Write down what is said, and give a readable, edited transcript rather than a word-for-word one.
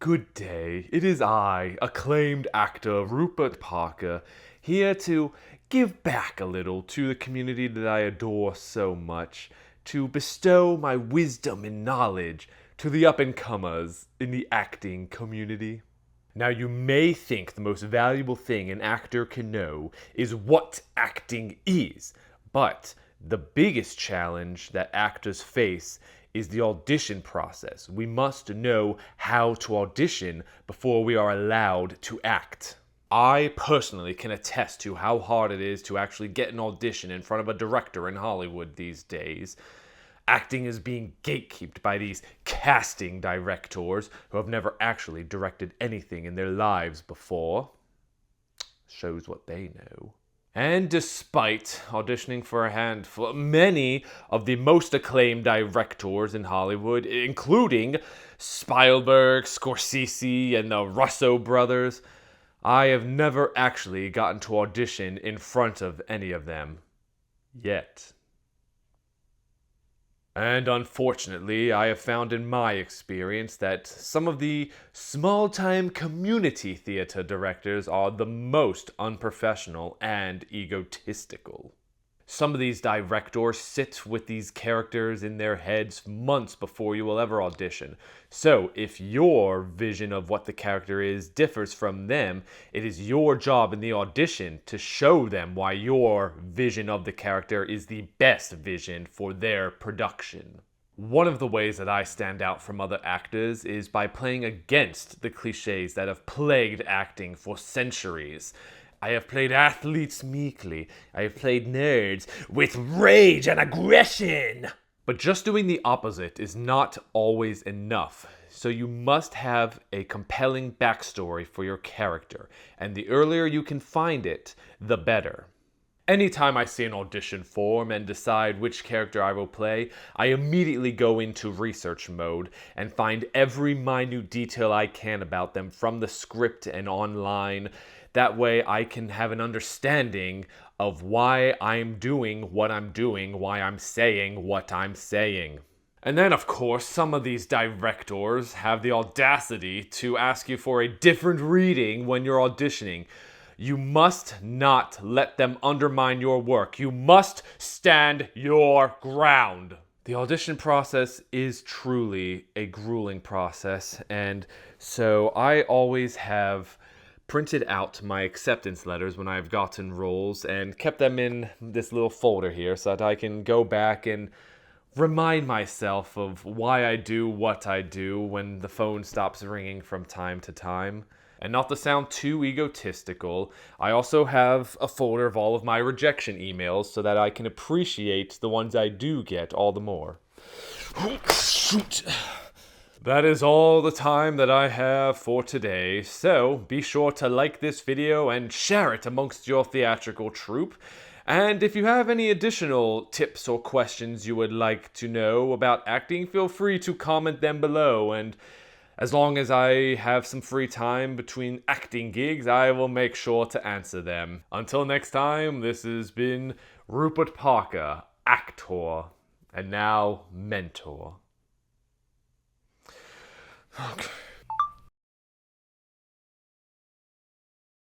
Good day. It is I, acclaimed actor Rupert Parker, here to give back a little to the community that I adore so much, to bestow my wisdom and knowledge to the up-and-comers in the acting community. Now, you may think the most valuable thing an actor can know is what acting is, but the biggest challenge that actors face is the audition process. We must know how to audition before we are allowed to act. I personally can attest to how hard it is to actually get an audition in front of a director in Hollywood these days. Acting is being gatekept by these casting directors who have never actually directed anything in their lives before. Shows what they know. And despite auditioning for a handful, many of the most acclaimed directors in Hollywood, including Spielberg, Scorsese, and the Russo brothers, I have never actually gotten to audition in front of any of them. Yet. And unfortunately, I have found in my experience that some of the small-time community theater directors are the most unprofessional and egotistical. Some of these directors sit with these characters in their heads months before you will ever audition. So, if your vision of what the character is differs from them, it is your job in the audition to show them why your vision of the character is the best vision for their production. One of the ways that I stand out from other actors is by playing against the cliches that have plagued acting for centuries. I have played athletes meekly. I have played nerds with rage and aggression. But just doing the opposite is not always enough. So you must have a compelling backstory for your character. And the earlier you can find it, the better. Anytime I see an audition form and decide which character I will play, I immediately go into research mode and find every minute detail I can about them from the script and online. That way I can have an understanding of why I'm doing what I'm doing, why I'm saying what I'm saying. And then, of course, some of these directors have the audacity to ask you for a different reading when you're auditioning. You must not let them undermine your work. You must stand your ground. The audition process is truly a grueling process, and so I always have printed out my acceptance letters when I've gotten roles and kept them in this little folder here so that I can go back and remind myself of why I do what I do when the phone stops ringing from time to time. And not to sound too egotistical, I also have a folder of all of my rejection emails so that I can appreciate the ones I do get all the more. Shoot. That is all the time that I have for today, so be sure to like this video and share it amongst your theatrical troupe. And if you have any additional tips or questions you would like to know about acting, feel free to comment them below, and as long as I have some free time between acting gigs, I will make sure to answer them. Until next time, this has been Rupert Parker, actor, and now mentor. Okay.